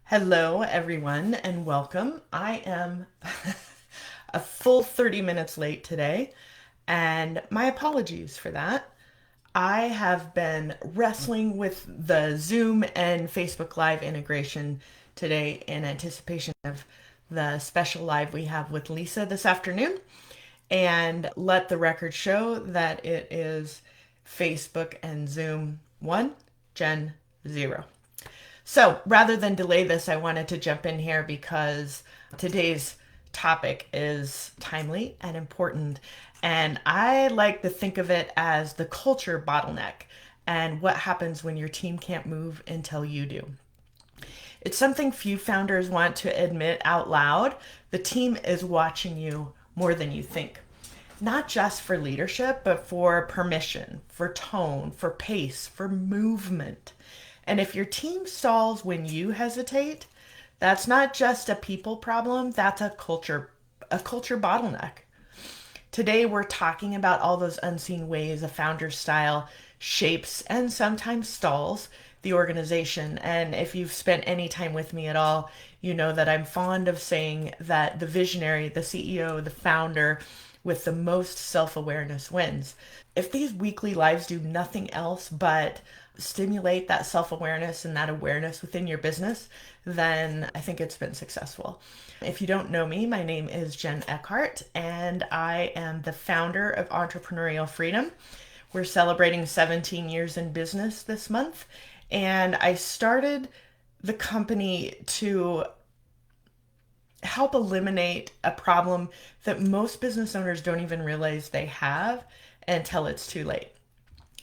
Hello, everyone, and welcome. I am a full 30 minutes late today, and my apologies for that. I have been wrestling with the Zoom and Facebook Live integration today in anticipation of the special live we have with Lisa this afternoon. And let the record show that it is Facebook and Zoom 1, Gen 0. So rather than delay this, I wanted to jump in here because today's topic is timely and important. And I like to think of it as the culture bottleneck and what happens when your team can't move until you do. It's something few founders want to admit out loud. The team is watching you more than you think. Not just for leadership, but for permission, for tone, for pace, for movement. And if your team stalls when you hesitate, that's not just a people problem, that's a culture bottleneck. Today we're talking about all those unseen ways a founder's style shapes and sometimes stalls the organization. And if you've spent any time with me at all, you know that I'm fond of saying that the visionary, the CEO, the founder with the most self-awareness wins. If these weekly lives do nothing else but stimulate that self-awareness and that awareness within your business, then I think it's been successful. If you don't know me, my name is Jen Eckhart, and I am the founder of Entrepreneurial Freedom. We're celebrating 17 years in business this month, and I started the company to help eliminate a problem that most business owners don't even realize they have until it's too late.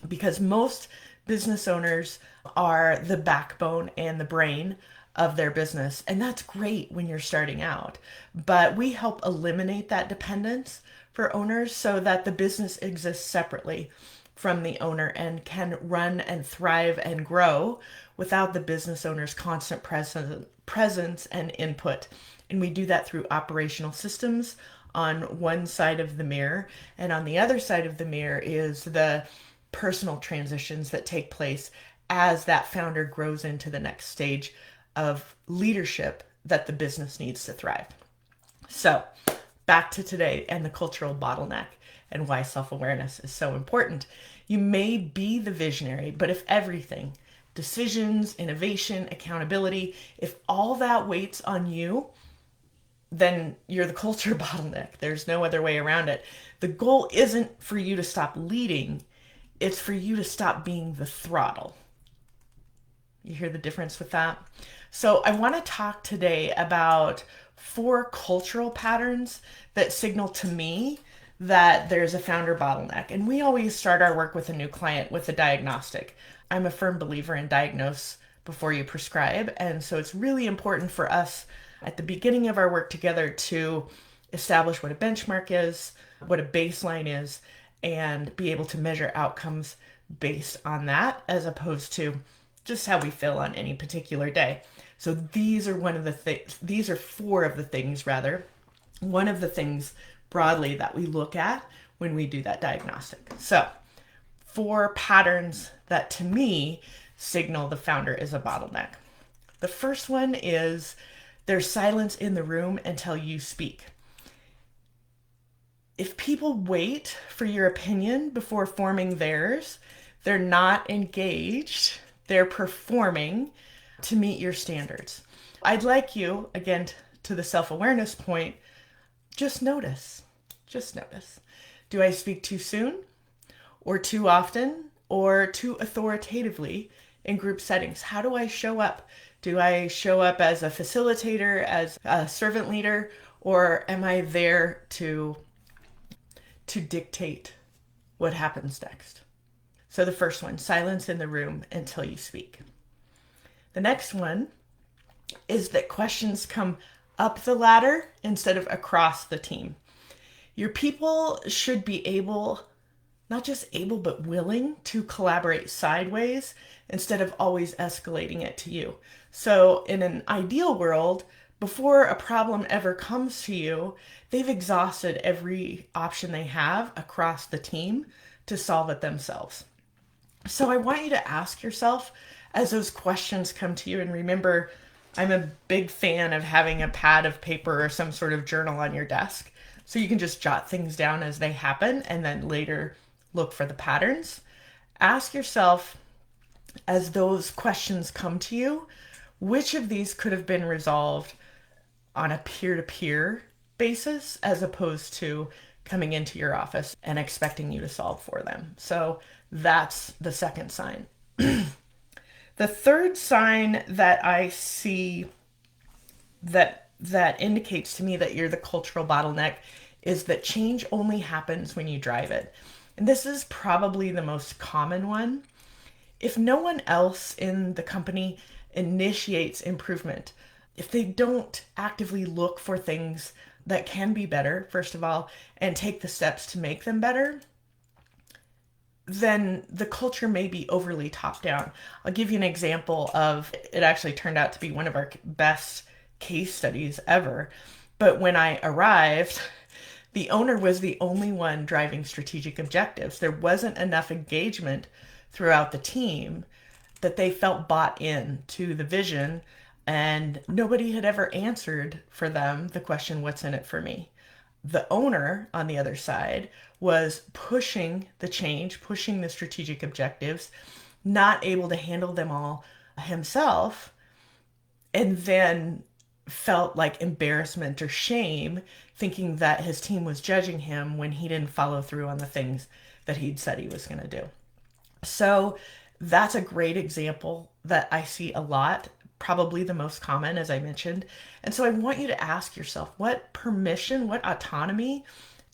Because most business owners are the backbone and the brain of their business, and that's great when you're starting out. But we help eliminate that dependence for owners so that the business exists separately from the owner and can run and thrive and grow without the business owner's constant presence and input. And we do that through operational systems on one side of the mirror. And on the other side of the mirror is the personal transitions that take place as that founder grows into the next stage of leadership that the business needs to thrive. So, back to today and the cultural bottleneck and why self-awareness is so important. You may be the visionary, but if everything, decisions, innovation, accountability, if all that waits on you, then you're the culture bottleneck. There's no other way around it. The goal isn't for you to stop leading, it's for you to stop being the throttle. You hear the difference with that? So I want to talk today about 4 cultural patterns that signal to me that there's a founder bottleneck. And we always start our work with a new client with a diagnostic. I'm a firm believer in diagnose before you prescribe. And so it's really important for us at the beginning of our work together to establish what a benchmark is, what a baseline is, and be able to measure outcomes based on that as opposed to just how we feel on any particular day. So these are these are 4 of the things rather. One of the things broadly that we look at when we do that diagnostic. So 4 patterns that to me signal the founder is a bottleneck. The first one is there's silence in the room until you speak. If people wait for your opinion before forming theirs, they're not engaged, they're performing to meet your standards. I'd like you, again, to the self-awareness point, just notice. Just notice. Do I speak too soon or too often or too authoritatively in group settings? How do I show up? Do I show up as a facilitator, as a servant leader, or am I there to dictate what happens next? So the first one, silence in the room until you speak. The next one is that questions come up the ladder instead of across the team. Your people should be able, not just able, but willing to collaborate sideways instead of always escalating it to you. So in an ideal world, before a problem ever comes to you, they've exhausted every option they have across the team to solve it themselves. So I want you to ask yourself as those questions come to you, and remember, I'm a big fan of having a pad of paper or some sort of journal on your desk so you can just jot things down as they happen and then later look for the patterns. Ask yourself, as those questions come to you, which of these could have been resolved on a peer to peer basis as opposed to coming into your office and expecting you to solve for them. So that's the second sign. The third sign that I see that indicates to me that you're the cultural bottleneck is that change only happens when you drive it. And this is probably the most common one. If no one else in the company initiates improvement, if they don't actively look for things that can be better, first of all, and take the steps to make them better, then the culture may be overly top down. I'll give you an example of it actually turned out to be one of our best case studies ever. But when I arrived, the owner was the only one driving strategic objectives. There wasn't enough engagement throughout the team that they felt bought in to the vision, and nobody had ever answered for them the question, what's in it for me? The owner, on the other side, was pushing the change, pushing the strategic objectives, not able to handle them all himself, and then felt like embarrassment or shame, thinking that his team was judging him when he didn't follow through on the things that he'd said he was going to do. So that's a great example that I see a lot, probably the most common, as I mentioned. And so I want you to ask yourself, what permission, what autonomy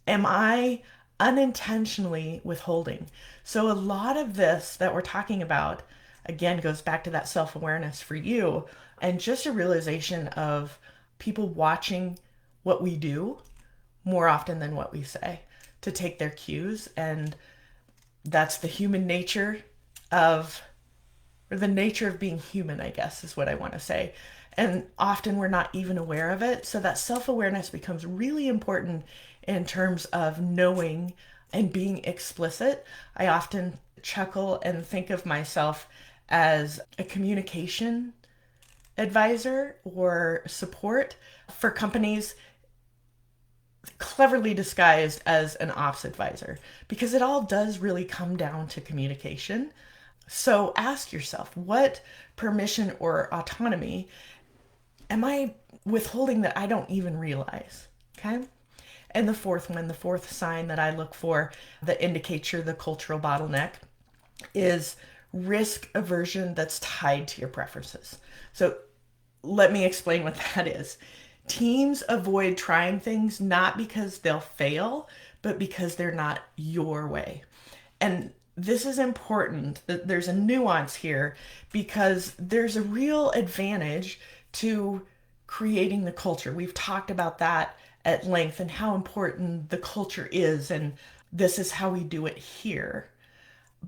am I unintentionally withholding? So a lot of this that we're talking about, again, goes back to that self-awareness for you and just a realization of people watching what we do more often than what we say to take their cues. And that's the human nature of, or the nature of being human, I guess is what I want to say. And often we're not even aware of it. So that self-awareness becomes really important in terms of knowing and being explicit. I often chuckle and think of myself as a communication advisor or support for companies, cleverly disguised as an ops advisor, because it all does really come down to communication. So ask yourself, what permission or autonomy am I withholding that I don't even realize? Okay. And the fourth one, the fourth sign that I look for that indicates you're the cultural bottleneck is risk aversion that's tied to your preferences. So let me explain what that is. Teams avoid trying things not because they'll fail, but because they're not your way. And this is important that there's a nuance here, because there's a real advantage to creating the culture. We've talked about that at length and how important the culture is, and this is how we do it here.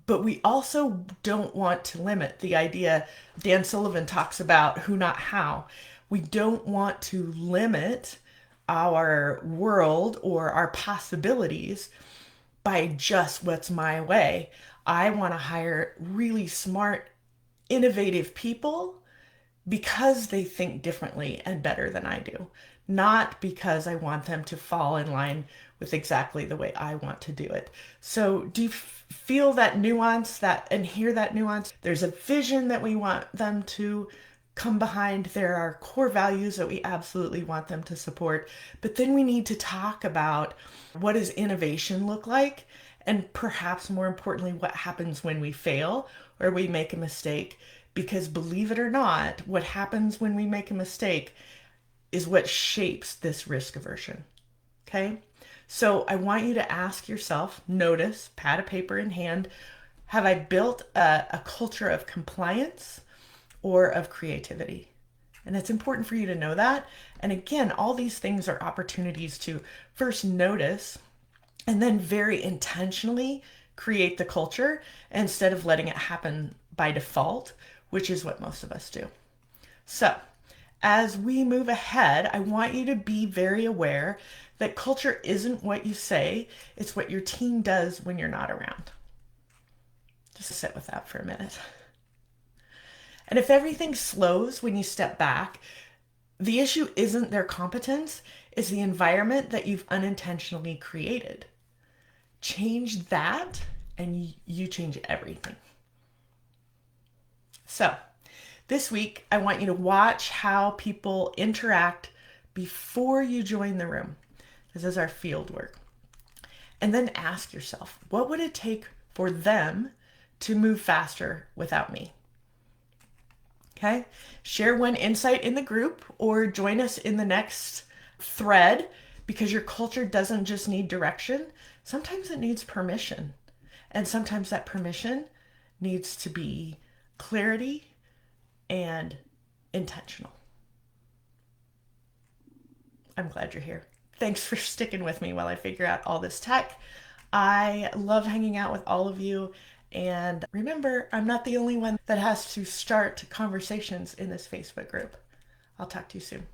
But we also don't want to limit the idea. Dan Sullivan talks about who, not how. We don't want to limit our world or our possibilities by just what's my way. I want to hire really smart, innovative people because they think differently and better than I do, not because I want them to fall in line with exactly the way I want to do it. So do you feel that nuance, that, and hear that nuance? There's a vision that we want them to come behind. There are core values that we absolutely want them to support. But then we need to talk about, what does innovation look like? And perhaps more importantly, what happens when we fail or we make a mistake? Because believe it or not, what happens when we make a mistake is what shapes this risk aversion. Okay? So I want you to ask yourself, notice, pad of paper in hand, have I built a culture of compliance or of creativity? And it's important for you to know that. And again, all these things are opportunities to first notice and then very intentionally create the culture instead of letting it happen by default, which is what most of us do. So as we move ahead, I want you to be very aware that culture isn't what you say, it's what your team does when you're not around. Just sit with that for a minute. And if everything slows when you step back, the issue isn't their competence, it's the environment that you've unintentionally created. Change that, and you change everything. So, this week, I want you to watch how people interact before you join the room. This is our field work. And then ask yourself, what would it take for them to move faster without me? Okay? Share one insight in the group or join us in the next thread, because your culture doesn't just need direction. Sometimes it needs permission. And sometimes that permission needs to be clarity and intentional. I'm glad you're here. Thanks for sticking with me while I figure out all this tech. I love hanging out with all of you. And remember, I'm not the only one that has to start conversations in this Facebook group. I'll talk to you soon.